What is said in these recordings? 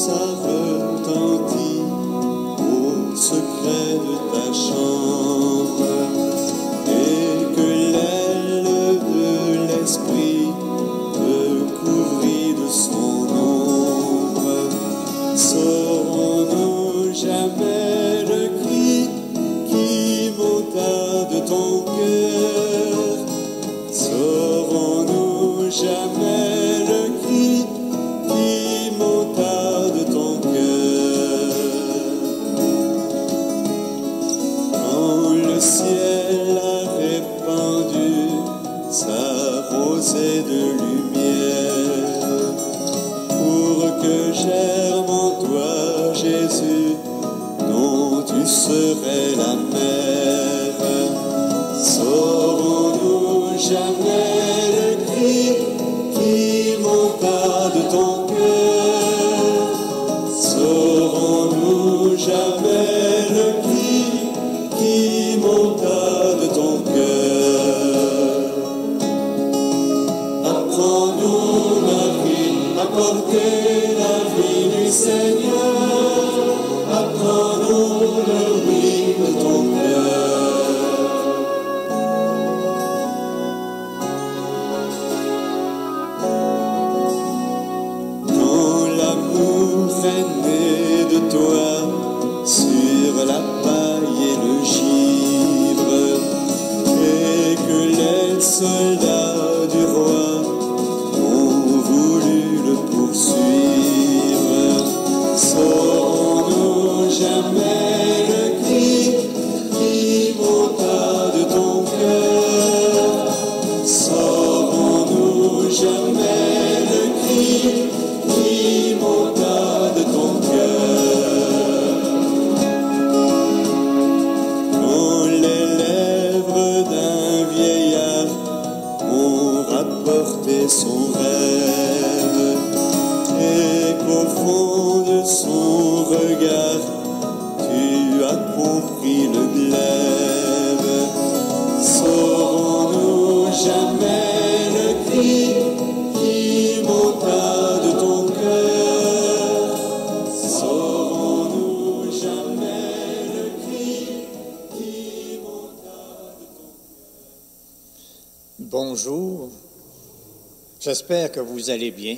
ça retentit au secret de ta chambre, et que l'aile de l'esprit te couvrit de son ombre. Saurons-nous jamais le cri qui monta de ton cœur? Saurons-nous jamais le cri qui monta de ton cœur? Quand le ciel a répandu sa rosée de lumière, pour que germe en toi, Jésus, dont tu serais la mère. Saurons-nous jamais le cri qui monta de ton cœur? Saurons-nous jamais le cri qui monta de ton cœur? Apprends-nous, Marie, à porter la vie du Seigneur. Apprends-nous le oui de ton cœur. Quand l'amour est né de toi sur la paille et le givre, et que les soldats du roi ont voulu le poursuivre, saurons-nous jamais le cri qui monta de ton cœur? Saurons-nous jamais le cri qui monta de ton cœur? Quand les lèvres d'un vieillard ont rapporté son rêve, et qu'au fond de son regard tu as compris le glaive, saurons-nous jamais le cri qui monta de ton cœur? Saurons-nous jamais le cri qui monta de ton cœur? Bonjour, j'espère que vous allez bien.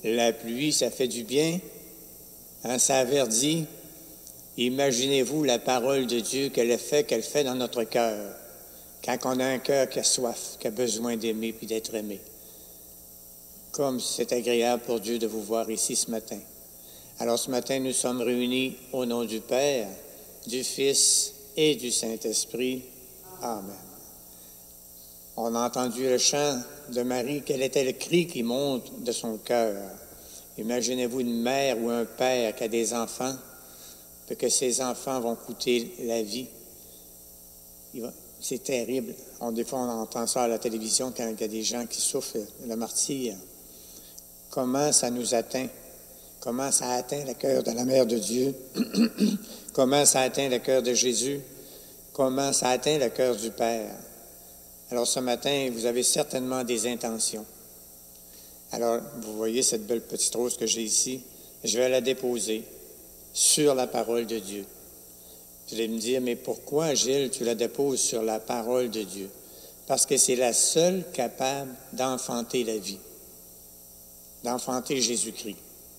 La pluie, ça fait du bien, hein, ça verdit. Imaginez-vous la parole de Dieu, qu'elle fait dans notre cœur, quand on a un cœur qui a soif, qui a besoin d'aimer puis d'être aimé. Comme c'est agréable pour Dieu de vous voir ici ce matin. Alors ce matin, nous sommes réunis au nom du Père, du Fils et du Saint-Esprit. Amen. On a entendu le chant de Marie, quel était le cri qui monte de son cœur. Imaginez-vous une mère ou un père qui a des enfants, et que ces enfants vont coûter la vie. C'est terrible. Des fois, on entend ça à la télévision quand il y a des gens qui souffrent le martyre. Comment ça nous atteint? Comment ça atteint le cœur de la Mère de Dieu? Comment ça atteint le cœur de Jésus? Comment ça atteint le cœur du Père? Alors ce matin, vous avez certainement des intentions. Alors, vous voyez cette belle petite rose que j'ai ici, je vais la déposer sur la parole de Dieu. Vous allez me dire, mais pourquoi, Gilles, tu la déposes sur la parole de Dieu? Parce que c'est la seule capable d'enfanter la vie, d'enfanter Jésus-Christ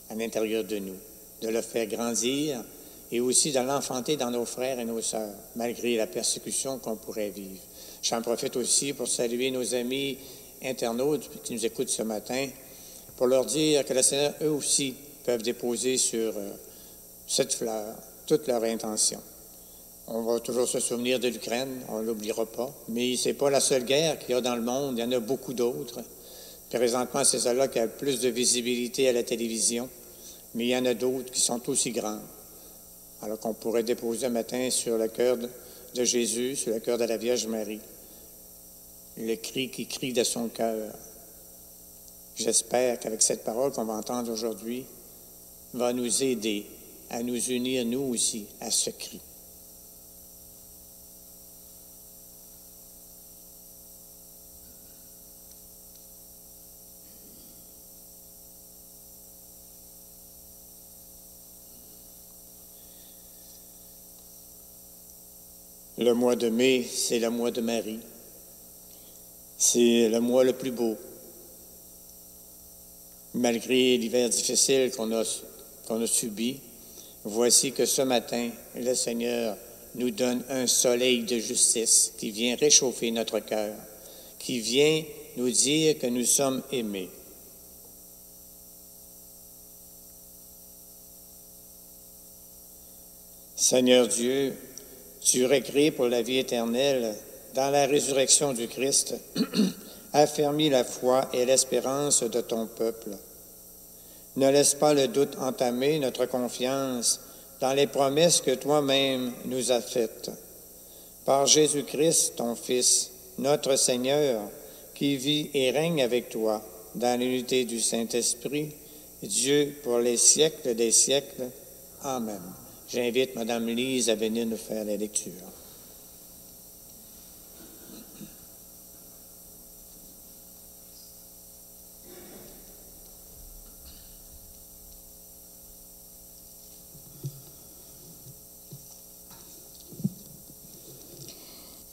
à l'intérieur de nous, de le faire grandir et aussi de l'enfanter dans nos frères et nos sœurs, malgré la persécution qu'on pourrait vivre. J'en profite aussi pour saluer nos amis internautes qui nous écoutent ce matin, pour leur dire que le Seigneur, eux aussi, peuvent déposer sur cette fleur toutes leurs intentions. On va toujours se souvenir de l'Ukraine, on ne l'oubliera pas, mais ce n'est pas la seule guerre qu'il y a dans le monde, il y en a beaucoup d'autres. Présentement, c'est celle-là qui a le plus de visibilité à la télévision, mais il y en a d'autres qui sont aussi grandes. Alors qu'on pourrait déposer un matin sur le cœur de Jésus, sur le cœur de la Vierge Marie, le cri qui crie de son cœur. J'espère qu'avec cette parole qu'on va entendre aujourd'hui, va nous aider à nous unir, nous aussi, à ce cri. Le mois de mai, c'est le mois de Marie. C'est le mois le plus beau. Malgré l'hiver difficile qu'on a subi, voici que ce matin, le Seigneur nous donne un soleil de justice qui vient réchauffer notre cœur, qui vient nous dire que nous sommes aimés. Seigneur Dieu, tu aurais créé pour la vie éternelle, dans la résurrection du Christ, affermis la foi et l'espérance de ton peuple. Ne laisse pas le doute entamer notre confiance dans les promesses que toi-même nous as faites. Par Jésus-Christ, ton Fils, notre Seigneur, qui vit et règne avec toi dans l'unité du Saint-Esprit, Dieu pour les siècles des siècles. Amen. J'invite Mme Lise à venir nous faire la lecture.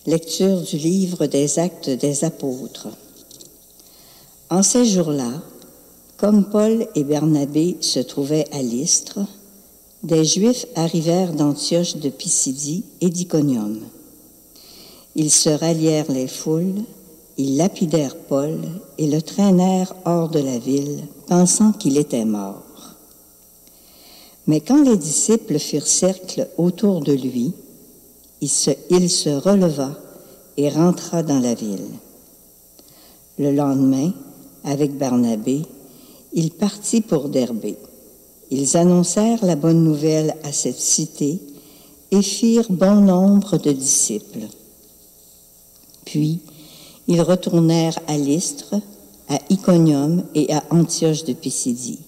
Lecture du livre des Actes des Apôtres. En ces jours-là, comme Paul et Barnabé se trouvaient à Lystre, des Juifs arrivèrent d'Antioche de Pisidie et d'Iconium. Ils se rallièrent les foules, ils lapidèrent Paul et le traînèrent hors de la ville, pensant qu'il était mort. Mais quand les disciples firent cercle autour de lui, il se releva et rentra dans la ville. Le lendemain, avec Barnabé, il partit pour Derbé. Ils annoncèrent la bonne nouvelle à cette cité et firent bon nombre de disciples. Puis, ils retournèrent à Lystre, à Iconium et à Antioche de Pisidie.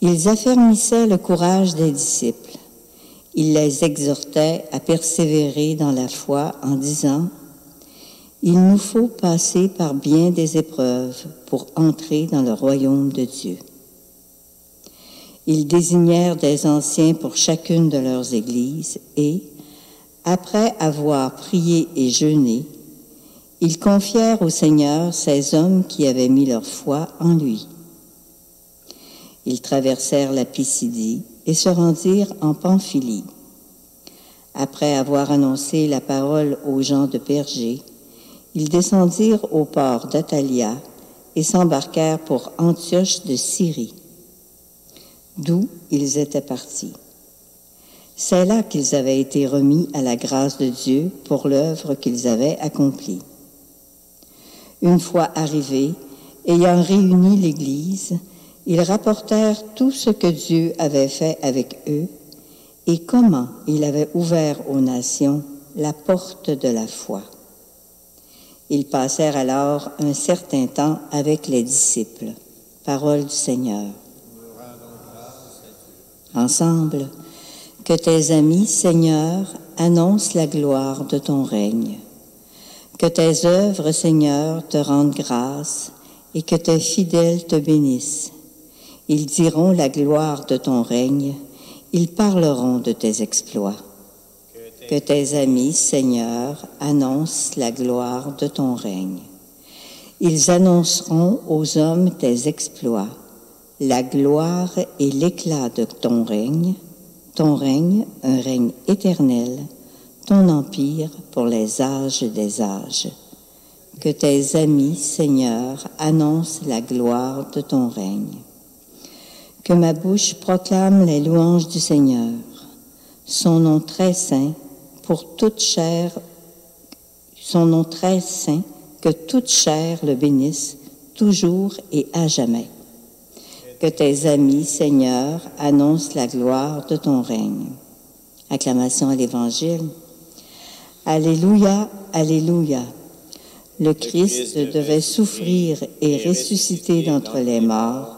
Ils affermissaient le courage des disciples. Ils les exhortaient à persévérer dans la foi en disant « Il nous faut passer par bien des épreuves pour entrer dans le royaume de Dieu. » Ils désignèrent des anciens pour chacune de leurs églises et, après avoir prié et jeûné, ils confièrent au Seigneur ces hommes qui avaient mis leur foi en lui. Ils traversèrent la Pisidie et se rendirent en Pamphylie. Après avoir annoncé la parole aux gens de Pergé, ils descendirent au port d'Attalia et s'embarquèrent pour Antioche de Syrie, d'où ils étaient partis. C'est là qu'ils avaient été remis à la grâce de Dieu pour l'œuvre qu'ils avaient accomplie. Une fois arrivés, ayant réuni l'Église, ils rapportèrent tout ce que Dieu avait fait avec eux et comment il avait ouvert aux nations la porte de la foi. Ils passèrent alors un certain temps avec les disciples. Parole du Seigneur. Ensemble, que tes amis, Seigneur, annoncent la gloire de ton règne. Que tes œuvres, Seigneur, te rendent grâce et que tes fidèles te bénissent. Ils diront la gloire de ton règne, ils parleront de tes exploits. Que tes amis, Seigneur, annoncent la gloire de ton règne. Ils annonceront aux hommes tes exploits, la gloire et l'éclat de ton règne, un règne éternel, ton empire pour les âges des âges. Que tes amis, Seigneur, annoncent la gloire de ton règne. Que ma bouche proclame les louanges du Seigneur, son nom très saint, pour toute chair, son nom très saint, que toute chair le bénisse, toujours et à jamais. Que tes amis, Seigneur, annoncent la gloire de ton règne. Acclamation à l'Évangile. Alléluia, Alléluia. Le Christ devait souffrir et ressusciter d'entre les morts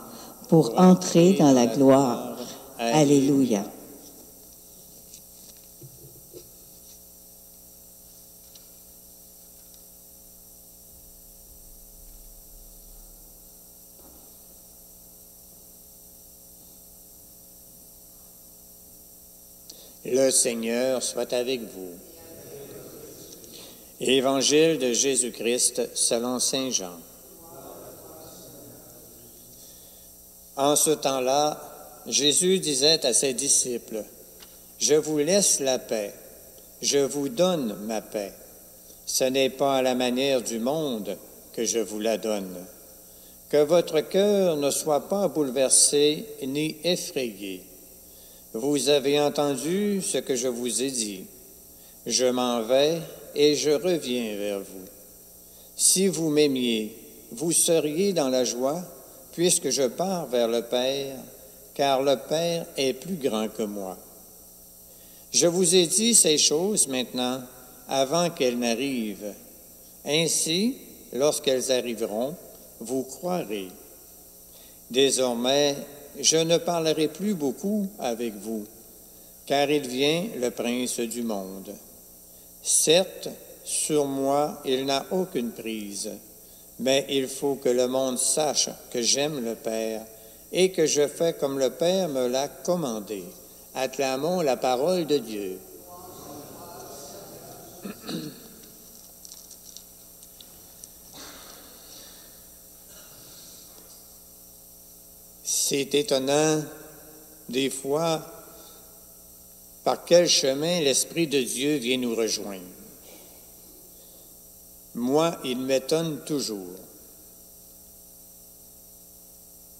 pour entrer dans la gloire. Alléluia. Le Seigneur soit avec vous. Évangile de Jésus-Christ selon saint Jean. En ce temps-là, Jésus disait à ses disciples, « Je vous laisse la paix, je vous donne ma paix. Ce n'est pas à la manière du monde que je vous la donne. Que votre cœur ne soit pas bouleversé ni effrayé. Vous avez entendu ce que je vous ai dit. Je m'en vais et je reviens vers vous. Si vous m'aimiez, vous seriez dans la joie, puisque je pars vers le Père, car le Père est plus grand que moi. Je vous ai dit ces choses maintenant, avant qu'elles n'arrivent. Ainsi, lorsqu'elles arriveront, vous croirez. Désormais, je ne parlerai plus beaucoup avec vous, car il vient le prince du monde. Certes, sur moi, il n'a aucune prise, mais il faut que le monde sache que j'aime le Père et que je fais comme le Père me l'a commandé. Acclamons la parole de Dieu. C'est étonnant, des fois, par quel chemin l'Esprit de Dieu vient nous rejoindre. Moi, il m'étonne toujours.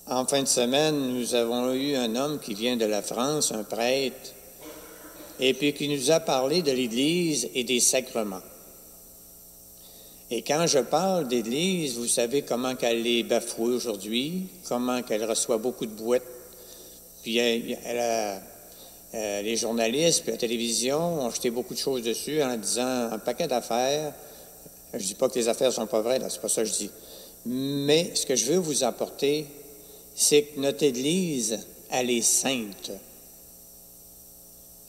En fin de semaine, nous avons eu un homme qui vient de la France, un prêtre, et puis qui nous a parlé de l'Église et des sacrements. Et quand je parle d'Église, vous savez comment qu'elle est bafouée aujourd'hui, comment qu'elle reçoit beaucoup de boîtes. Puis les journalistes, puis la télévision ont jeté beaucoup de choses dessus en disant un paquet d'affaires. Je ne dis pas que les affaires ne sont pas vraies, là, c'est pas ça que je dis. Mais ce que je veux vous apporter, c'est que notre Église, elle est sainte.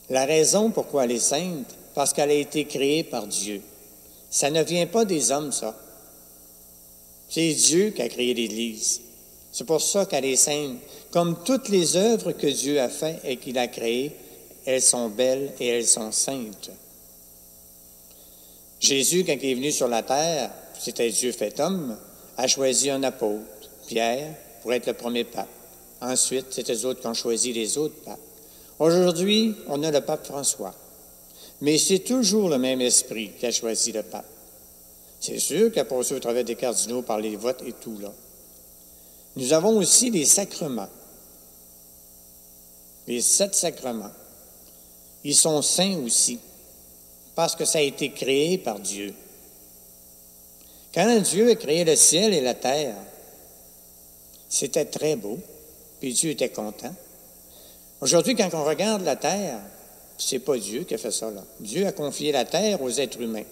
La raison pourquoi elle est sainte, parce qu'elle a été créée par Dieu. Ça ne vient pas des hommes, ça. C'est Dieu qui a créé l'Église. C'est pour ça qu'elle est sainte. Comme toutes les œuvres que Dieu a faites et qu'il a créées, elles sont belles et elles sont saintes. Jésus, quand il est venu sur la terre, c'était Dieu fait homme, a choisi un apôtre, Pierre, pour être le premier pape. Ensuite, c'était les autres qui ont choisi les autres papes. Aujourd'hui, on a le pape François. Mais c'est toujours le même esprit qui a choisi le pape. C'est sûr qu'il a passé au travers des cardinaux par les votes et tout, là. Nous avons aussi les sacrements. Les 7 sacrements. Ils sont saints aussi, parce que ça a été créé par Dieu. Quand Dieu a créé le ciel et la terre, c'était très beau, puis Dieu était content. Aujourd'hui, quand on regarde la terre, c'est pas Dieu qui a fait ça, là. Dieu a confié la terre aux êtres humains.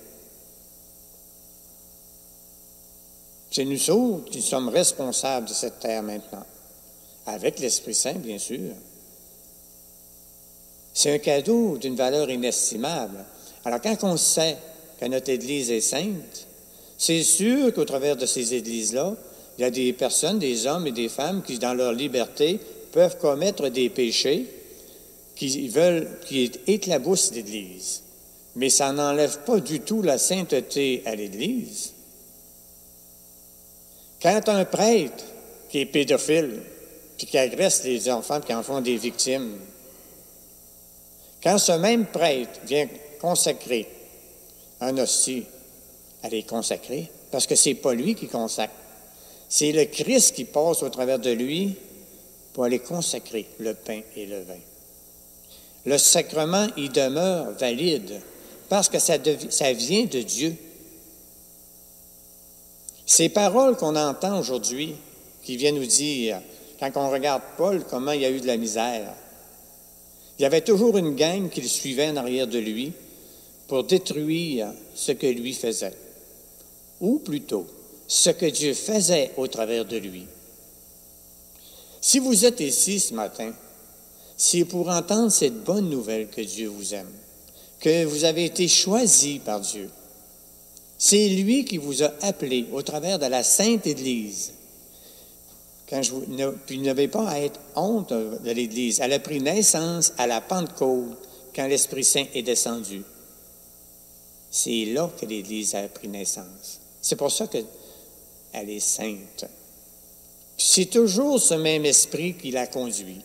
C'est nous autres qui sommes responsables de cette terre maintenant, avec l'Esprit Saint, bien sûr. C'est un cadeau d'une valeur inestimable. Alors, quand on sait que notre Église est sainte, c'est sûr qu'au travers de ces Églises-là, il y a des personnes, des hommes et des femmes qui, dans leur liberté, peuvent commettre des péchés qui éclaboussent l'Église. Mais ça n'enlève pas du tout la sainteté à l'Église. Quand un prêtre qui est pédophile, puis qui agresse les enfants, puis qui en font des victimes, quand ce même prêtre vient consacrer un hostie, elle est consacrée, parce que c'est pas lui qui consacre. C'est le Christ qui passe au travers de lui pour aller consacrer le pain et le vin. Le sacrement, il demeure valide parce que ça vient de Dieu. Ces paroles qu'on entend aujourd'hui, qui viennent nous dire, quand on regarde Paul, comment il y a eu de la misère, il y avait toujours une gang qui le suivait en arrière de lui pour détruire ce que lui faisait, ou plutôt, ce que Dieu faisait au travers de lui. Si vous êtes ici ce matin, c'est pour entendre cette bonne nouvelle que Dieu vous aime, que vous avez été choisi par Dieu. C'est lui qui vous a appelé au travers de la Sainte Église. Puis vous n'avez pas à être honte de l'Église. Elle a pris naissance à la Pentecôte quand l'Esprit Saint est descendu. C'est là que l'Église a pris naissance. C'est pour ça qu'elle est sainte. C'est toujours ce même esprit qui la conduit.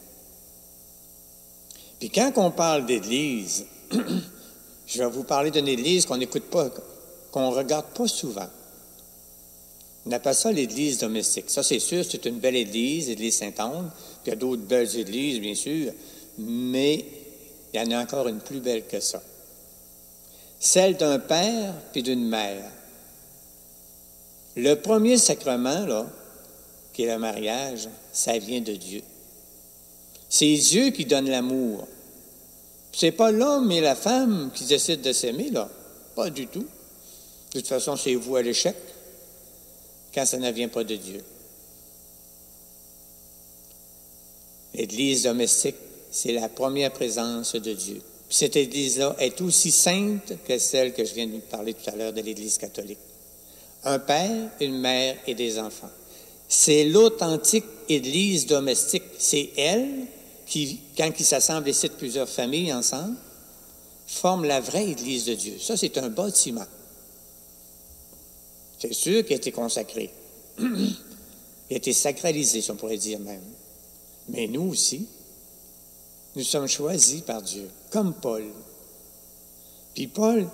Puis quand on parle d'Église, je vais vous parler d'une Église qu'on n'écoute pas, qu'on ne regarde pas souvent. On appelle ça l'Église domestique. Ça, c'est sûr, c'est une belle Église, l'Église Sainte-Anne. Puis il y a d'autres belles églises, bien sûr, mais il y en a encore une plus belle que ça. Celle d'un père puis d'une mère. Le premier sacrement, là, qui est le mariage, ça vient de Dieu. C'est Dieu qui donne l'amour. C'est pas l'homme et la femme qui décident de s'aimer, là. Pas du tout. De toute façon, c'est vous à l'échec quand ça ne vient pas de Dieu. L'Église domestique, c'est la première présence de Dieu. Puis cette Église-là est aussi sainte que celle que je viens de vous parler tout à l'heure de l'Église catholique. Un père, une mère et des enfants. C'est l'authentique Église domestique. C'est elle qui, quand ils s'assemblent ici de plusieurs familles ensemble, forme la vraie Église de Dieu. Ça, c'est un bâtiment. C'est sûr qu'il a été consacré. Il a été sacralisé, si on pourrait dire même. Mais nous aussi, nous sommes choisis par Dieu, comme Paul. Puis Paul,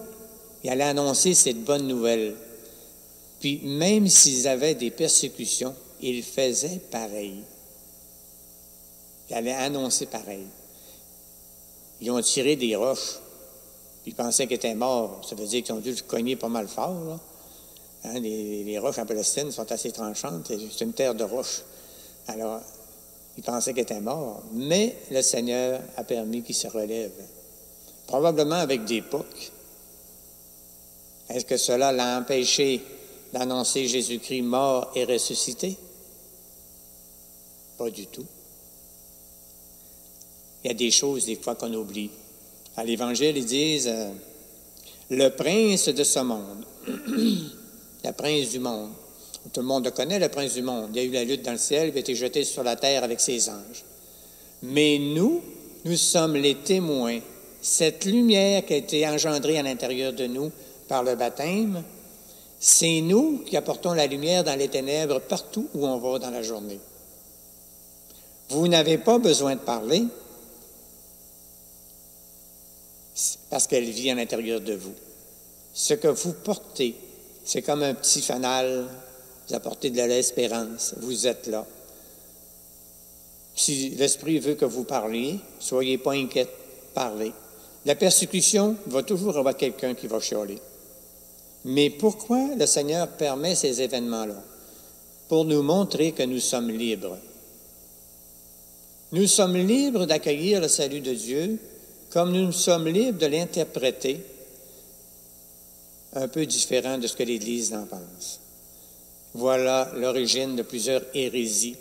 il allait annoncer cette bonne nouvelle. Puis même s'ils avaient des persécutions, il faisait pareil. Il allait annoncer pareil. Ils ont tiré des roches. Puis ils pensaient qu'il était mort. Ça veut dire qu'ils ont dû le cogner pas mal fort, là. Hein, les roches en Palestine sont assez tranchantes. C'est une terre de roches. Alors, ils pensaient qu'il était mort. Mais le Seigneur a permis qu'il se relève. Probablement avec des poucs. Est-ce que cela l'a empêché d'annoncer Jésus-Christ mort et ressuscité? Pas du tout. Il y a des choses, des fois, qu'on oublie. À l'Évangile, ils disent le prince de ce monde, le prince du monde. Tout le monde le connaît, le prince du monde. Il y a eu la lutte dans le ciel, il a été jeté sur la terre avec ses anges. Mais nous sommes les témoins. Cette lumière qui a été engendrée à l'intérieur de nous par le baptême, c'est nous qui apportons la lumière dans les ténèbres partout où on va dans la journée. Vous n'avez pas besoin de parler parce qu'elle vit à l'intérieur de vous. Ce que vous portez, c'est comme un petit fanal, vous apportez de l'espérance, vous êtes là. Si l'Esprit veut que vous parliez, soyez pas inquiets, parlez. La persécution va toujours avoir quelqu'un qui va chialer. Mais pourquoi le Seigneur permet ces événements-là? Pour nous montrer que nous sommes libres. Nous sommes libres d'accueillir le salut de Dieu, comme nous sommes libres de l'interpréter un peu différent de ce que l'Église en pense. Voilà l'origine de plusieurs hérésies,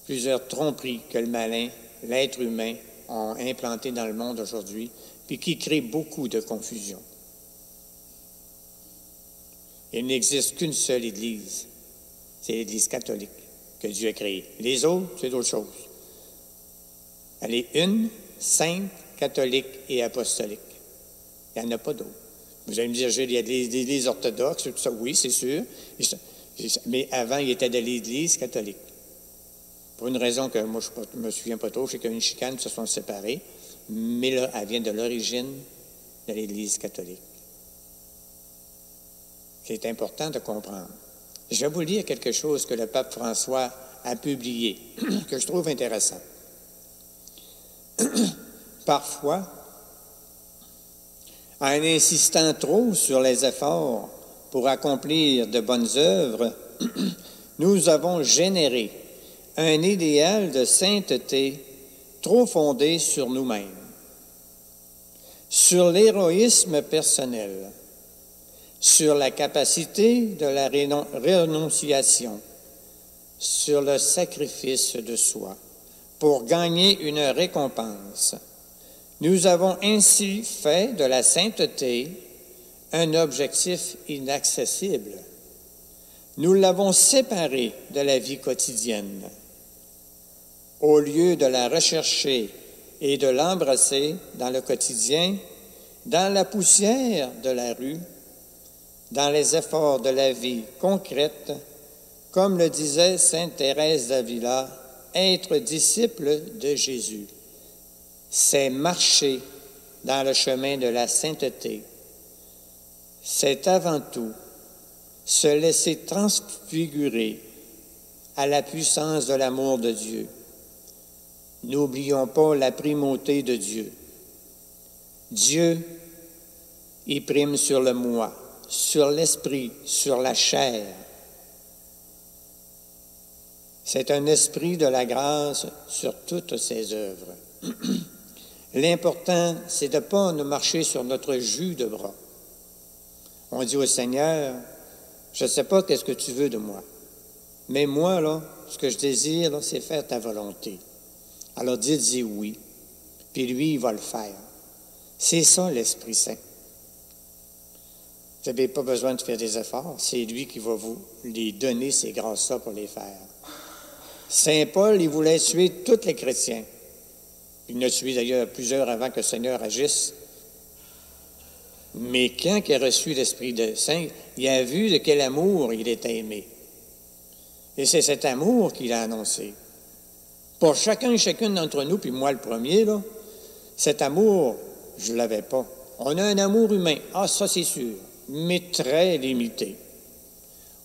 plusieurs tromperies que le malin, l'être humain, ont implantées dans le monde aujourd'hui, puis qui créent beaucoup de confusion. Il n'existe qu'une seule Église, c'est l'Église catholique que Dieu a créée. Les autres, c'est d'autres choses. Elle est une, sainte, catholique et apostolique. Il n'y en a pas d'autres. Vous allez me dire, il y a des églises orthodoxes, tout ça, oui, c'est sûr. Mais avant, il était de l'Église catholique. Pour une raison que moi, je ne me souviens pas trop, c'est qu'il y a une chicane, ils se sont séparés. Mais là, elle vient de l'origine de l'Église catholique. C'est important de comprendre. Je vais vous lire quelque chose que le pape François a publié, que je trouve intéressant. Parfois, en insistant trop sur les efforts pour accomplir de bonnes œuvres, nous avons généré un idéal de sainteté trop fondé sur nous-mêmes, sur l'héroïsme personnel, sur la capacité de la renonciation, sur le sacrifice de soi, pour gagner une récompense. Nous avons ainsi fait de la sainteté un objectif inaccessible. Nous l'avons séparée de la vie quotidienne. Au lieu de la rechercher et de l'embrasser dans le quotidien, dans la poussière de la rue, dans les efforts de la vie concrète, comme le disait sainte Thérèse d'Avila, être disciple de Jésus, c'est marcher dans le chemin de la sainteté. C'est avant tout se laisser transfigurer à la puissance de l'amour de Dieu. N'oublions pas la primauté de Dieu. Dieu, il prime sur le moi, sur l'esprit, sur la chair. C'est un esprit de la grâce sur toutes ses œuvres. L'important, c'est de ne pas nous marcher sur notre jus de bras. On dit au Seigneur, je ne sais pas qu'est-ce que tu veux de moi, mais moi, là, ce que je désire, là, c'est faire ta volonté. Alors dites-y oui, puis lui, il va le faire. C'est ça l'Esprit Saint. Vous n'avez pas besoin de faire des efforts, c'est lui qui va vous les donner, ces grâces-là, pour les faire. Saint Paul, il voulait tuer tous les chrétiens. Il en a tué d'ailleurs plusieurs avant que le Seigneur agisse. Mais quand il a reçu l'Esprit de Saint, il a vu de quel amour il était aimé. Et c'est cet amour qu'il a annoncé. Pour chacun et chacune d'entre nous, puis moi le premier, là, cet amour, je ne l'avais pas. On a un amour humain, ça c'est sûr, mais très limité.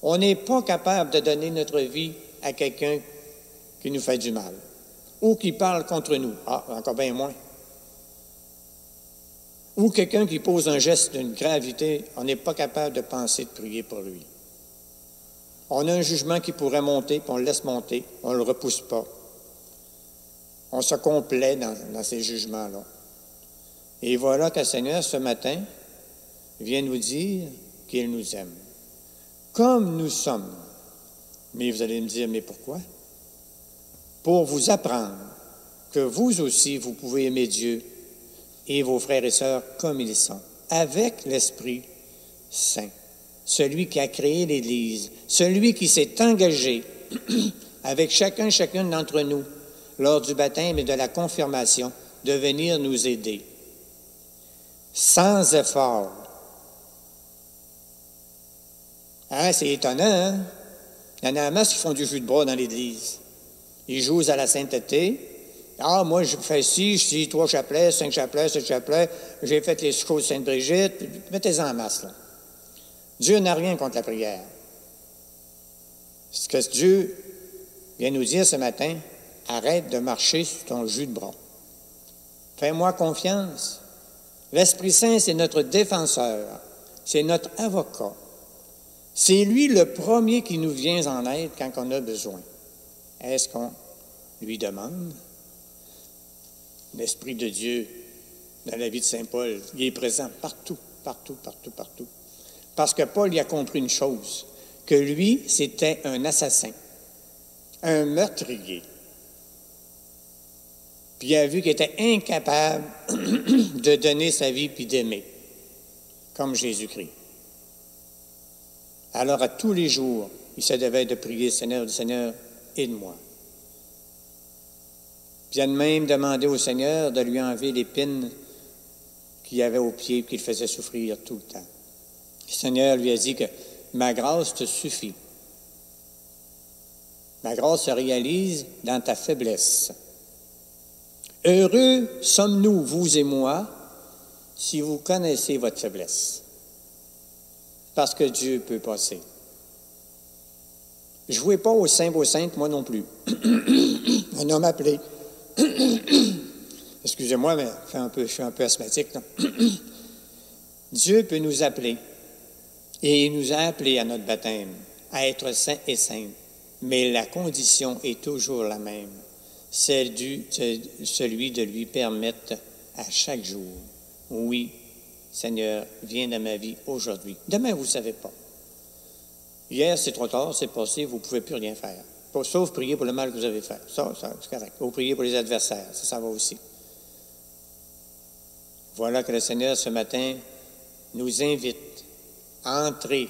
On n'est pas capable de donner notre vie à quelqu'un qui nous fait du mal ou qui parle contre nous. Encore bien moins. Ou quelqu'un qui pose un geste d'une gravité, on n'est pas capable de penser, de prier pour lui. On a un jugement qui pourrait monter, puis on le laisse monter, on ne le repousse pas. On se complaît dans ces jugements-là. Et voilà que le Seigneur, ce matin, vient nous dire qu'il nous aime. Comme nous sommes. Mais vous allez me dire, mais pourquoi? Pour vous apprendre que vous aussi, vous pouvez aimer Dieu et vos frères et sœurs comme ils sont, avec l'Esprit Saint. Celui qui a créé l'Église, celui qui s'est engagé avec chacune d'entre nous lors du baptême et de la confirmation de venir nous aider. Sans effort. C'est étonnant, hein? Il y en a un masse qui font du jus de bras dans l'Église. Ils jouent à la sainteté. Moi, je fais ci, je dis 3 chapelets, 5 chapelets, 7 chapelets, j'ai fait les choses de Sainte-Brigitte. Mettez-en en masse, là. Dieu n'a rien contre la prière. Ce que Dieu vient nous dire ce matin, arrête de marcher sur ton jus de bras. Fais-moi confiance. L'Esprit Saint, c'est notre défenseur, c'est notre avocat. C'est lui le premier qui nous vient en aide quand on a besoin. Est-ce qu'on lui demande? L'Esprit de Dieu, dans la vie de Saint Paul, il est présent partout, partout, partout, partout. Parce que Paul y a compris une chose, que lui, c'était un assassin, un meurtrier. Puis il a vu qu'il était incapable de donner sa vie puis d'aimer, comme Jésus-Christ. Alors, à tous les jours, il se devait de prier, Seigneur, aide-moi. Puis il a même demandé au Seigneur de lui enlever l'épine qu'il avait au pied et qu'il faisait souffrir tout le temps. Le Seigneur lui a dit que ma grâce te suffit. Ma grâce se réalise dans ta faiblesse. Heureux sommes-nous, vous et moi, si vous connaissez votre faiblesse. Parce que Dieu peut passer. Jouez pas aux saints, aux saintes, moi non plus. Un homme appelé. Excusez-moi, mais je suis un peu asthmatique, là. Dieu peut nous appeler. Et il nous a appelés à notre baptême, à être saints et saintes. Mais la condition est toujours la même. C'est celui de lui permettre à chaque jour, oui, Seigneur, viens dans ma vie aujourd'hui. Demain, vous ne savez pas. Hier, c'est trop tard, c'est passé, vous ne pouvez plus rien faire. Sauf prier pour le mal que vous avez fait. Ça c'est correct. Vous priez pour les adversaires, ça va aussi. Voilà que le Seigneur, ce matin, nous invite à entrer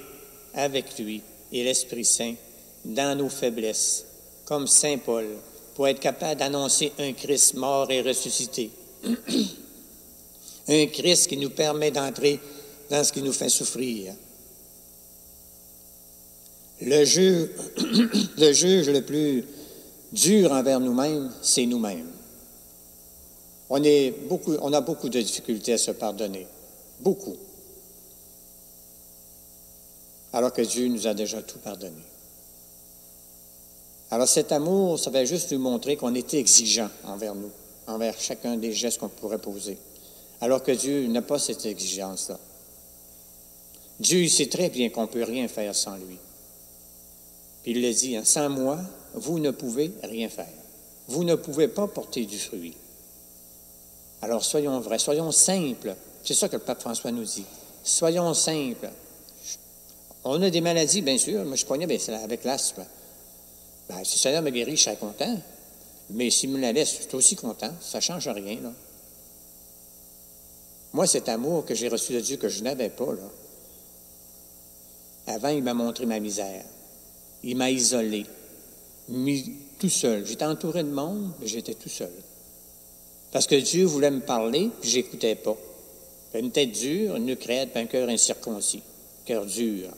avec lui et l'Esprit Saint dans nos faiblesses, comme Saint Paul, pour être capable d'annoncer un Christ mort et ressuscité. Un Christ qui nous permet d'entrer dans ce qui nous fait souffrir. Le juge le plus dur envers nous-mêmes, c'est nous-mêmes. On a beaucoup de difficultés à se pardonner. Beaucoup. Alors que Dieu nous a déjà tout pardonné. Alors cet amour, ça va juste nous montrer qu'on est exigeant envers nous, envers chacun des gestes qu'on pourrait poser. Alors que Dieu n'a pas cette exigence-là. Dieu il sait très bien qu'on ne peut rien faire sans lui. Puis il le dit, hein, sans moi, vous ne pouvez rien faire. Vous ne pouvez pas porter du fruit. Alors soyons vrais, soyons simples. C'est ça que le pape François nous dit. Soyons simples. On a des maladies, bien sûr. Moi, je pognais avec l'asthme. Ben, si le Seigneur me guérit, je serais content. Mais s'il me la laisse, je suis aussi content. Ça ne change rien, là. Moi, cet amour que j'ai reçu de Dieu, que je n'avais pas, là. Avant, il m'a montré ma misère. Il m'a isolé, mis tout seul. J'étais entouré de monde, mais j'étais tout seul. Parce que Dieu voulait me parler, puis je n'écoutais pas. Une tête dure, une crête, puis un cœur incirconcis. Cœur dur,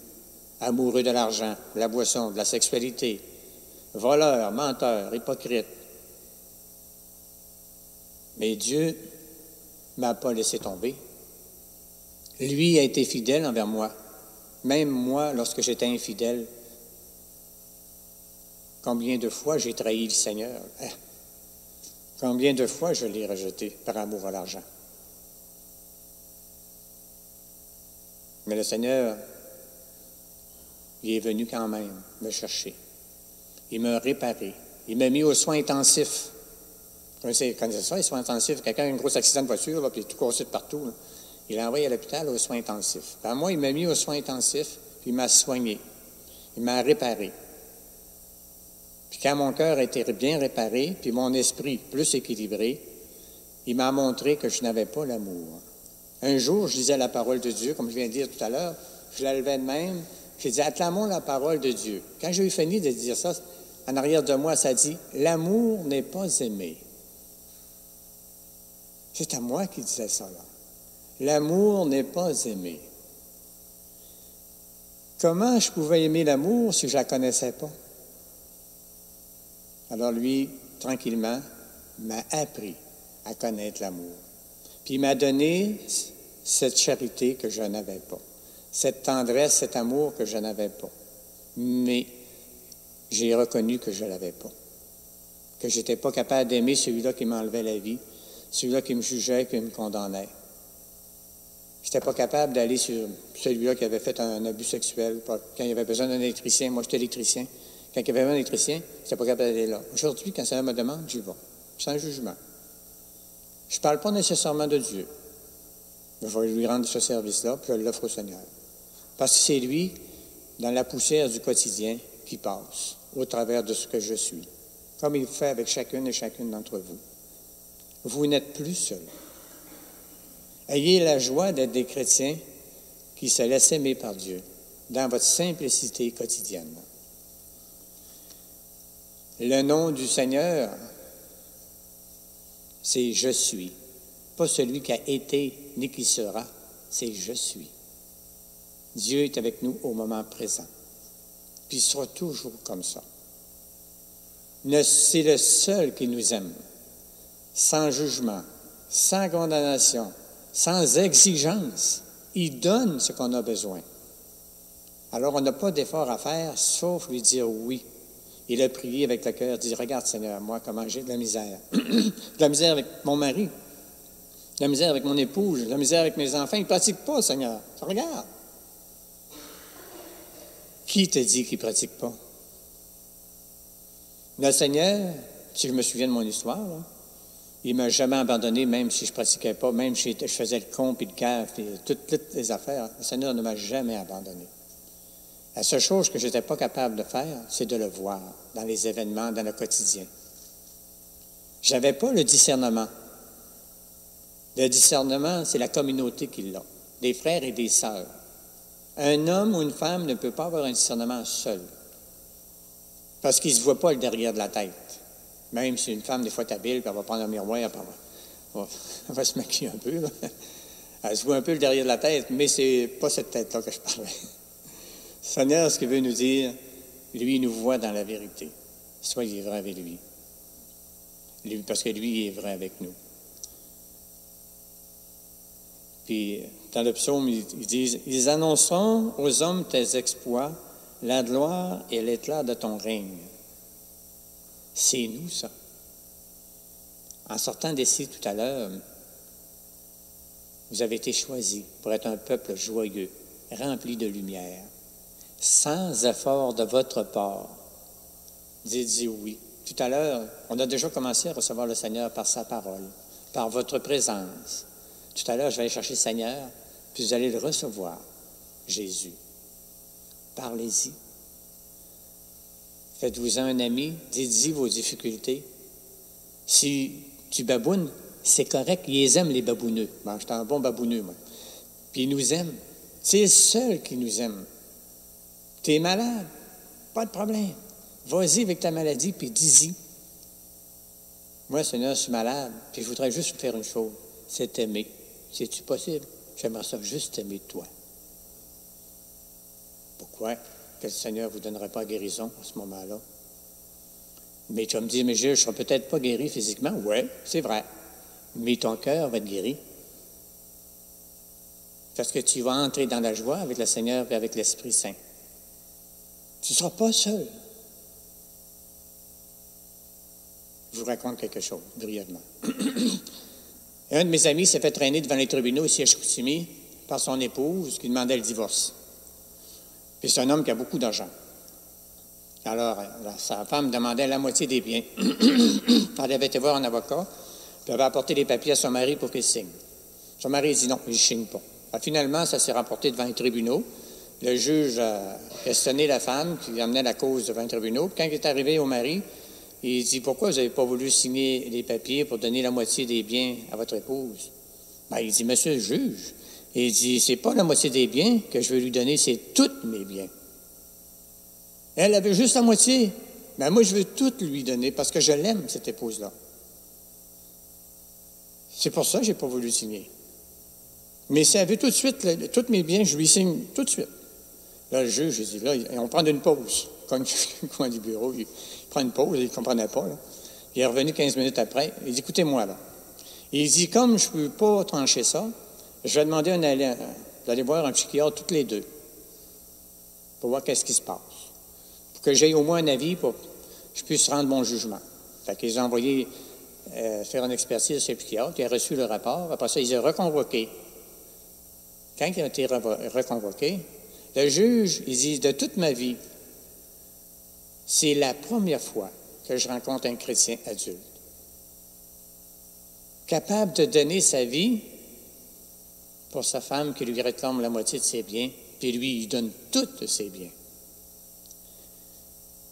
amoureux de l'argent, de la boisson, de la sexualité, voleur, menteur, hypocrite. Mais Dieu ne m'a pas laissé tomber. Lui a été fidèle envers moi. Même moi, lorsque j'étais infidèle, combien de fois j'ai trahi le Seigneur? Combien de fois je l'ai rejeté par amour à l'argent? Mais le Seigneur, il est venu quand même me chercher. Il m'a réparé. Il m'a mis aux soins intensifs. Vous connaissez ça, les soins intensifs? Quelqu'un a eu un gros accident de voiture, là, puis il est tout cassé de partout. Là. Il l'a envoyé à l'hôpital aux soins intensifs. Ben, moi, il m'a mis aux soins intensifs, puis il m'a soigné. Il m'a réparé. Puis quand mon cœur a été bien réparé, puis mon esprit plus équilibré, il m'a montré que je n'avais pas l'amour. Un jour, je lisais la parole de Dieu, comme je viens de dire tout à l'heure, je la levais de même, j'ai dit « Acclamons la parole de Dieu ». Quand j'ai eu fini de dire ça, en arrière de moi, ça dit « L'amour n'est pas aimé ». C'est à moi qui disais ça, là. L'amour n'est pas aimé. Comment je pouvais aimer l'amour si je ne la connaissais pas? Alors lui, tranquillement, m'a appris à connaître l'amour. Puis il m'a donné cette charité que je n'avais pas, cette tendresse, cet amour que je n'avais pas. Mais j'ai reconnu que je ne l'avais pas, que je n'étais pas capable d'aimer celui-là qui m'enlevait la vie, celui-là qui me jugeait, qui me condamnait. Je n'étais pas capable d'aller sur celui-là qui avait fait un abus sexuel. Quand il avait besoin d'un électricien, moi j'étais électricien. Quand il y avait un électricien, je n'étais pas capable d'aller là. Aujourd'hui, quand ça me demande, j'y vais, sans jugement. Je ne parle pas nécessairement de Dieu. Mais je vais lui rendre ce service-là, puis je l'offre au Seigneur. Parce que c'est lui, dans la poussière du quotidien, qui passe au travers de ce que je suis, comme il fait avec chacune et chacune d'entre vous. Vous n'êtes plus seul. Ayez la joie d'être des chrétiens qui se laissent aimer par Dieu dans votre simplicité quotidienne. Le nom du Seigneur, c'est « Je suis ». Pas celui qui a été ni qui sera, c'est « Je suis ». Dieu est avec nous au moment présent. Puis il sera toujours comme ça. C'est le seul qui nous aime, sans jugement, sans condamnation, sans exigence. Il donne ce qu'on a besoin. Alors, on n'a pas d'effort à faire, sauf lui dire oui. Il a prié avec le cœur, dit « Regarde, Seigneur, moi, comment j'ai de la misère. de la misère avec mon mari, de la misère avec mon épouse, de la misère avec mes enfants. Ils ne pratiquent pas, Seigneur. Regarde. » Qui te dit qu'ils ne pratiquent pas? Le Seigneur, si je me souviens de mon histoire, là, il ne m'a jamais abandonné, même si je ne pratiquais pas, même si je faisais le con puis le cave, puis toutes les affaires. Le Seigneur ne m'a jamais abandonné. La seule chose que je n'étais pas capable de faire, c'est de le voir dans les événements, dans le quotidien. Je n'avais pas le discernement. Le discernement, c'est la communauté qui l'a, des frères et des sœurs. Un homme ou une femme ne peut pas avoir un discernement seul, parce qu'il ne se voit pas le derrière de la tête. Même si une femme, des fois, est habile, puis elle va prendre un miroir, puis elle va se maquiller un peu, là. Elle se voit un peu le derrière de la tête, mais c'est pas cette tête-là que je parlais. Seigneur, ce qu'il veut nous dire, lui, il nous voit dans la vérité. Soyez vrai avec lui. Parce que lui, il est vrai avec nous. Puis, dans le psaume, ils disent, « Ils annonceront aux hommes tes exploits, la gloire et l'éclat de ton règne. » C'est nous, ça. En sortant d'ici tout à l'heure, vous avez été choisis pour être un peuple joyeux, rempli de lumière, sans effort de votre part. Dites oui. Tout à l'heure, on a déjà commencé à recevoir le Seigneur par sa parole, par votre présence. Tout à l'heure, je vais aller chercher le Seigneur, puis vous allez le recevoir, Jésus. Parlez-y. Faites-vous un ami, dites-y vos difficultés. Si tu babounes, c'est correct, ils les aiment, les babouneux. Bon, j'étais un bon babouneux, moi. Puis ils nous aiment. C'est le seul qui nous aime. Tu es malade, pas de problème. Vas-y avec ta maladie, puis dis-y. Moi, Seigneur, je suis malade, puis je voudrais juste faire une chose, c'est t'aimer. C'est-tu possible? J'aimerais ça juste t'aimer de toi. Pourquoi? Que le Seigneur ne vous donnerait pas guérison à ce moment-là? Mais tu vas me dire, mais je ne serai peut-être pas guéri physiquement. Oui, c'est vrai. Mais ton cœur va être guéri. Parce que tu vas entrer dans la joie avec le Seigneur et avec l'Esprit Saint. Tu ne seras pas seul. Je vous raconte quelque chose, brièvement. Un de mes amis s'est fait traîner devant les tribunaux ici à Chicoutimi par son épouse qui demandait le divorce. Puis c'est un homme qui a beaucoup d'argent. Alors, sa femme demandait la moitié des biens. Elle avait été voir un avocat, puis elle avait apporté les papiers à son mari pour qu'il signe. Son mari dit non, il ne signe pas. Alors, finalement, ça s'est rapporté devant les tribunaux. Le juge a questionné la femme qui amenait la cause devant les tribunaux. Puis quand il est arrivé au mari, il dit, pourquoi vous n'avez pas voulu signer les papiers pour donner la moitié des biens à votre épouse? Ben, il dit, monsieur le juge, il dit, c'est pas la moitié des biens que je veux lui donner, c'est tous mes biens. Elle avait juste la moitié. Mais moi, je veux tout lui donner parce que je l'aime, cette épouse-là. C'est pour ça que je n'ai pas voulu signer. Mais si elle veut tout de suite, tous mes biens, je lui signe tout de suite. Là, le juge, il dit, là, on prend une pause. Comme le coin du bureau, il prend une pause, il ne comprenait pas. Là. Il est revenu 15 minutes après. Il dit, écoutez-moi, là. Il dit, comme je ne peux pas trancher ça, je vais demander d'aller voir un psychiatre toutes les deux pour voir qu'est-ce qui se passe. Pour que j'aie au moins un avis pour que je puisse rendre mon jugement. Fait qu'ils ont envoyé faire une expertise chez le psychiatre, il a reçu le rapport. Après ça, ils ont reconvoqué. Quand il a été reconvoqué, le juge, il dit, de toute ma vie, c'est la première fois que je rencontre un chrétien adulte, capable de donner sa vie pour sa femme qui lui réclame la moitié de ses biens, puis lui, il donne tous ses biens.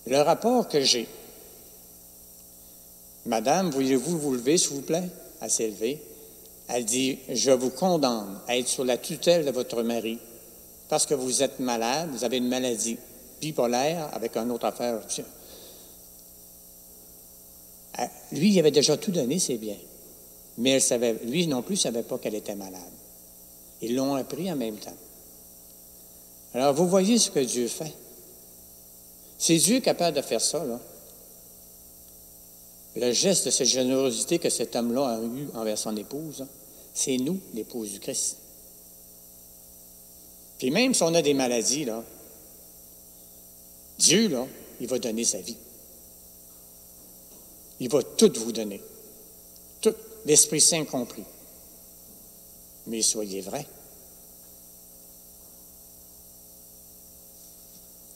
Le rapport que j'ai, Madame, voulez-vous vous lever, s'il vous plaît? Elle s'est levée. Elle dit, je vous condamne à être sur la tutelle de votre mari parce que vous êtes malade, vous avez une maladie bipolaire avec une autre affaire. Lui, il avait déjà tout donné, ses biens. Mais elle savait, lui non plus ne savait pas qu'elle était malade. Ils l'ont appris en même temps. Alors, vous voyez ce que Dieu fait. C'est Dieu capable de faire ça, là. Le geste de cette générosité que cet homme-là a eu envers son épouse, c'est nous, l'épouse du Christ. Puis même si on a des maladies, là, Dieu, là, il va donner sa vie. Il va tout vous donner. Tout, l'Esprit Saint compris. Mais soyez vrais.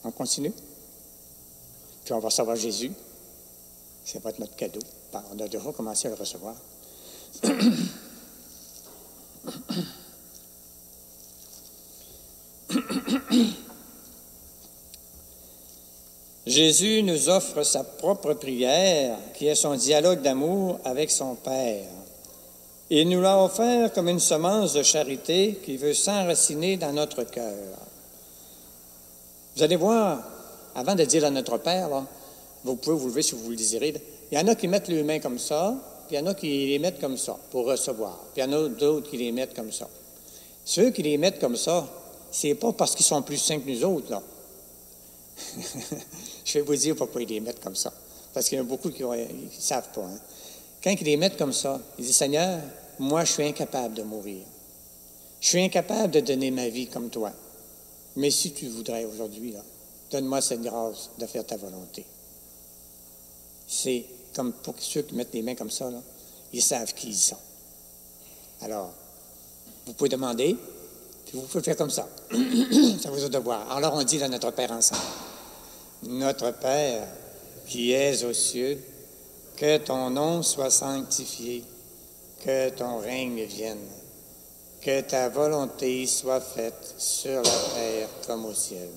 On continue? Puis on va recevoir Jésus. Ça va être notre cadeau. On a déjà commencé à le recevoir. Jésus nous offre sa propre prière, qui est son dialogue d'amour avec son Père. Il nous l'a offert comme une semence de charité qui veut s'enraciner dans notre cœur. Vous allez voir, avant de dire à notre Père, là, vous pouvez vous lever si vous le désirez. Là. Il y en a qui mettent les mains comme ça, puis il y en a qui les mettent comme ça pour recevoir. Puis il y en a d'autres qui les mettent comme ça. Ceux qui les mettent comme ça, c'est pas parce qu'ils sont plus saints que nous autres, là. Je vais vous dire pourquoi ils les mettent comme ça. Parce qu'il y en a beaucoup qui ne savent pas. Hein. Quand ils les mettent comme ça, ils disent, Seigneur, moi, je suis incapable de mourir. Je suis incapable de donner ma vie comme toi. Mais si tu voudrais aujourd'hui, là, donne-moi cette grâce de faire ta volonté. C'est comme pour ceux qui mettent les mains comme ça, là, ils savent qui ils sont. Alors, vous pouvez demander, puis vous pouvez faire comme ça. Ça vous est de voir. Alors, on dit à notre Père ensemble. Notre Père, qui es aux cieux, que ton nom soit sanctifié, que ton règne vienne, que ta volonté soit faite sur la terre comme au ciel.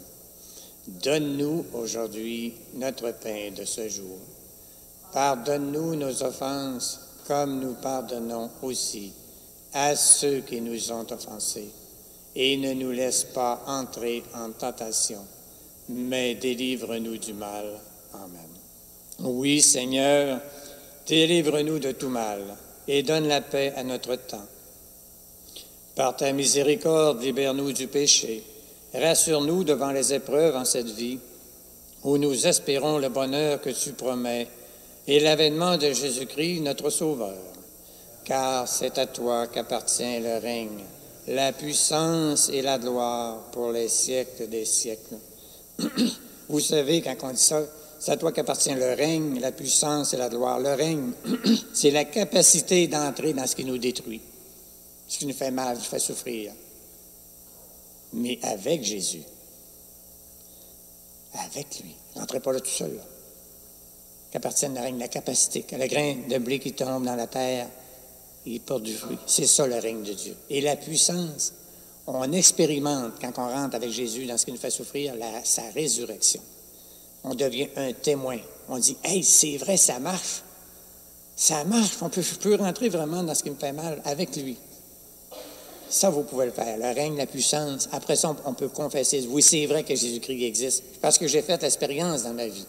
Donne-nous aujourd'hui notre pain de ce jour. Pardonne-nous nos offenses, comme nous pardonnons aussi à ceux qui nous ont offensés. Et ne nous laisse pas entrer en tentation, mais délivre-nous du mal. Amen. Oui, Seigneur, délivre-nous de tout mal et donne la paix à notre temps. Par ta miséricorde, libère-nous du péché. Rassure-nous devant les épreuves en cette vie, où nous espérons le bonheur que tu promets et l'avènement de Jésus-Christ, notre Sauveur. Car c'est à toi qu'appartient le règne, la puissance et la gloire pour les siècles des siècles. Vous savez, quand on dit ça, c'est à toi qu'appartient le règne, la puissance et la gloire. Le règne, c'est la capacité d'entrer dans ce qui nous détruit, ce qui nous fait mal, ce qui fait souffrir. Mais avec Jésus, avec lui, n'entrez pas là tout seul, là. Qu'appartienne le règne, la capacité, que le grain de blé qui tombe dans la terre, il porte du fruit. C'est ça le règne de Dieu. Et la puissance, on expérimente, quand on rentre avec Jésus dans ce qui nous fait souffrir, sa résurrection. On devient un témoin. On dit, « Hey, c'est vrai, ça marche. Ça marche. Je peux rentrer vraiment dans ce qui me fait mal avec lui. » Ça, vous pouvez le faire. Le règne, la puissance. Après ça, on peut confesser, « Oui, c'est vrai que Jésus-Christ existe. Parce que j'ai fait l'expérience dans ma vie. »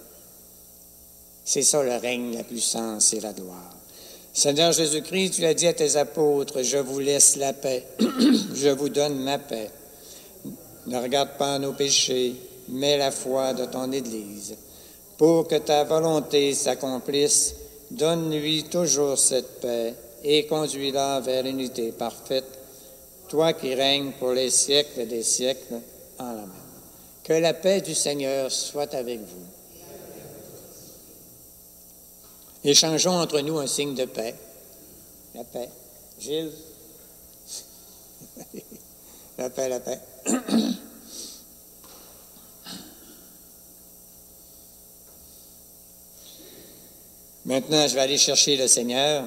C'est ça le règne, la puissance et la gloire. Seigneur Jésus-Christ, tu as dit à tes apôtres, « Je vous laisse la paix. Je vous donne ma paix. Ne regarde pas nos péchés, mais la foi de ton Église. Pour que ta volonté s'accomplisse, donne-lui toujours cette paix et conduis-la vers l'unité parfaite, toi qui règnes pour les siècles des siècles. Amen. Que la paix du Seigneur soit avec vous. Échangeons entre nous un signe de paix. La paix. Gilles. La paix, la paix. Maintenant, je vais aller chercher le Seigneur.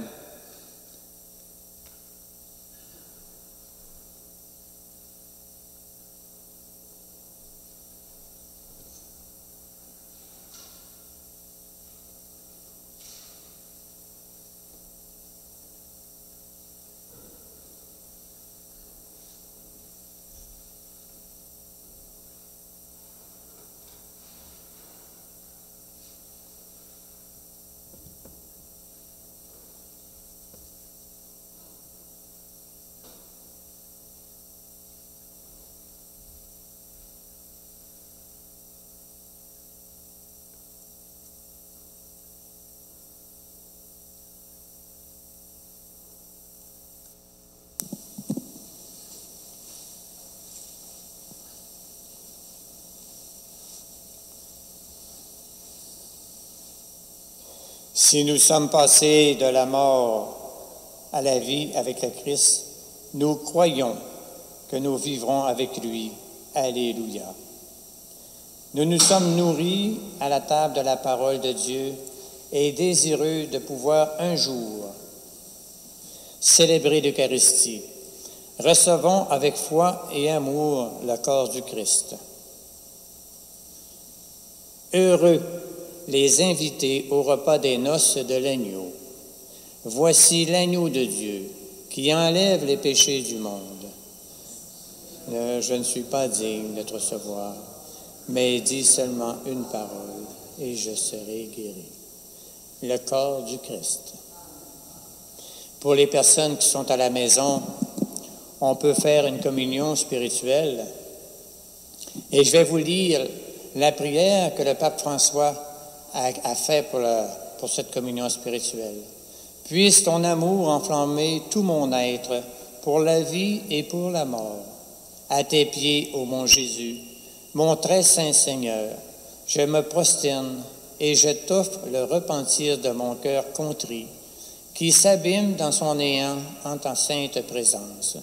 Si nous sommes passés de la mort à la vie avec le Christ, nous croyons que nous vivrons avec lui. Alléluia. Nous nous sommes nourris à la table de la parole de Dieu et désireux de pouvoir un jour célébrer l'Eucharistie. Recevons avec foi et amour le corps du Christ. Heureux les invités au repas des noces de l'agneau. Voici l'agneau de Dieu qui enlève les péchés du monde. Je ne suis pas digne de te recevoir, mais dis seulement une parole et je serai guéri. Le corps du Christ. Pour les personnes qui sont à la maison, on peut faire une communion spirituelle. Et je vais vous lire la prière que le pape François a fait pour cette communion spirituelle. « Puisse ton amour enflammer tout mon être pour la vie et pour la mort. À tes pieds, ô mon Jésus, mon très saint Seigneur, je me prosterne et je t'offre le repentir de mon cœur contrit, qui s'abîme dans son néant en ta sainte présence.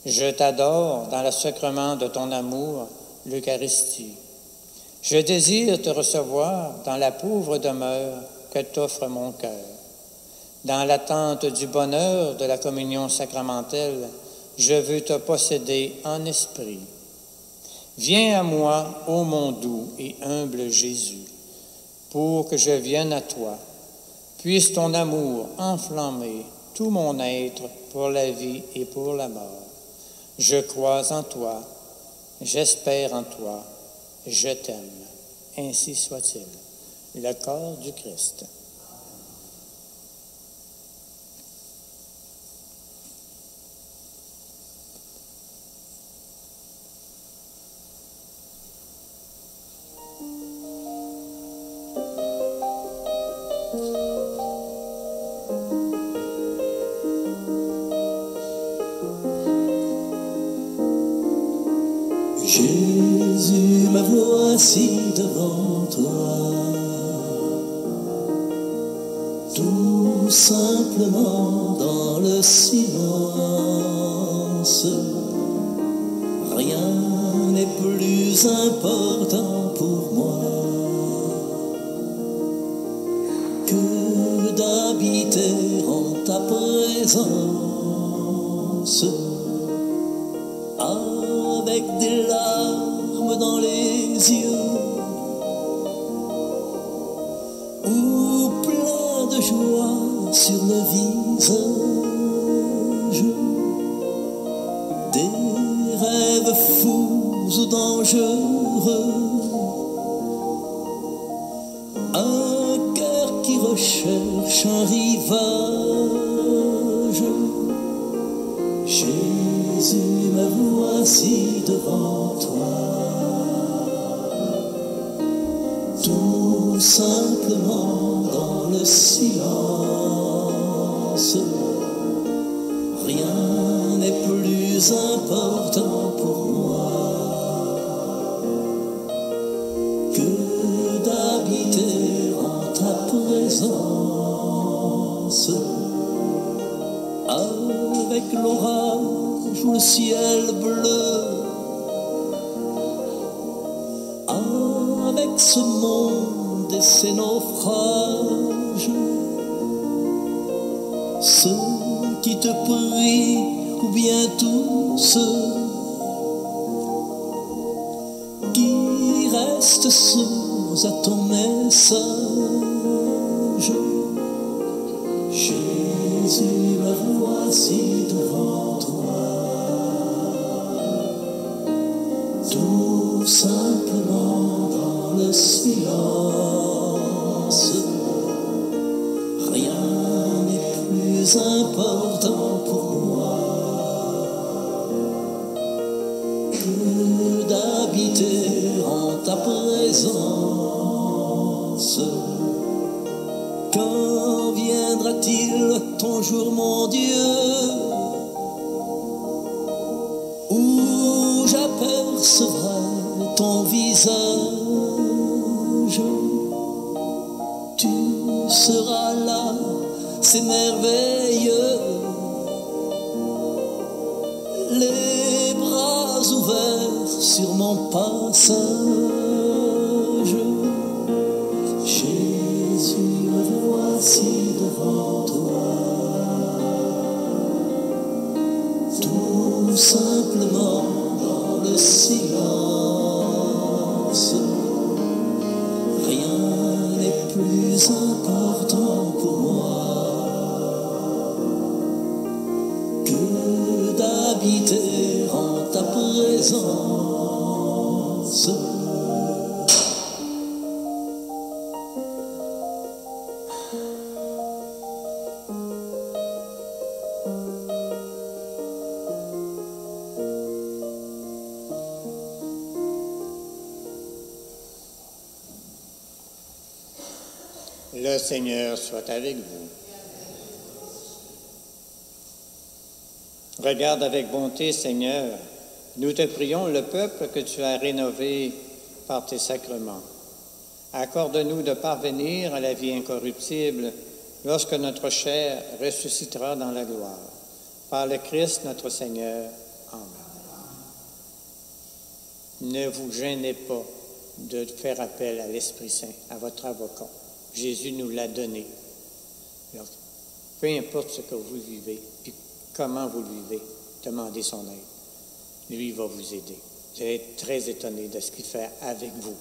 Je t'adore dans le sacrement de ton amour, l'Eucharistie. Je désire te recevoir dans la pauvre demeure que t'offre mon cœur. Dans l'attente du bonheur de la communion sacramentelle, je veux te posséder en esprit. Viens à moi, ô mon doux et humble Jésus, pour que je vienne à toi. Puisse ton amour enflammer tout mon être pour la vie et pour la mort. Je crois en toi, j'espère en toi, je t'aime. Ainsi soit-il. Le corps du Christ. Jésus, me voici devant toi, tout simplement dans le silence. Rien n'est plus important pour moi que d'habiter en ta présence. Avec des larmes dans les yeux ou plein de joie sur le visage, des rêves fous ou dangereux, un cœur qui recherche un rivage. Jésus, me voici devant toi, tout simplement dans le silence. Rien n'est plus important pour moi que d'habiter en ta présence. Avec l'orage ou le ciel bleu, avec ce monde et ses naufrages, ceux qui te prient ou bien tous ceux qui restent sourds à ton message. Jésus, me voici devant toi, tout simplement dans le silence. Rien n'est plus important pour moi que d'habiter en ta présence. Quand viendra-t-il ton jour, mon Dieu, où j'apercevrai ton visage? Tu seras là, c'est merveilleux, les bras ouverts sur mon passage. Jésus, me voici devant toi, tout simplement dans le silence. Rien n'est plus important pour moi que d'habiter en ta présence. Le Seigneur soit avec vous. Regarde avec bonté, Seigneur, nous te prions le peuple que tu as rénové par tes sacrements. Accorde-nous de parvenir à la vie incorruptible lorsque notre chair ressuscitera dans la gloire. Par le Christ notre Seigneur. Amen. Ne vous gênez pas de faire appel à l'Esprit Saint, à votre avocat. Jésus nous l'a donné. Alors, peu importe ce que vous vivez, puis comment vous le vivez, demandez son aide. Lui va vous aider. Vous allez être très étonné de ce qu'il fait avec vous.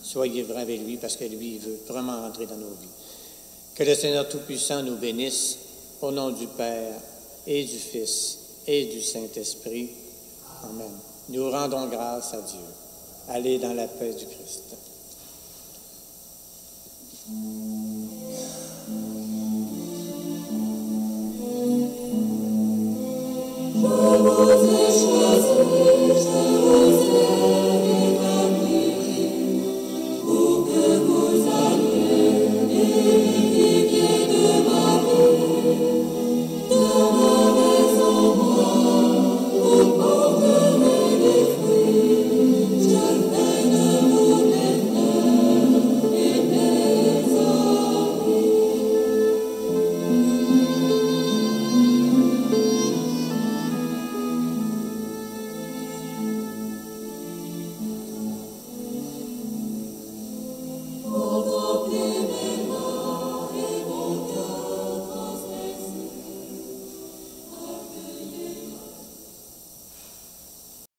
Soyez vrai avec lui parce que lui, il veut vraiment rentrer dans nos vies. Que le Seigneur Tout-Puissant nous bénisse au nom du Père et du Fils et du Saint-Esprit. Amen. Nous rendons grâce à Dieu. Allez dans la paix du Christ.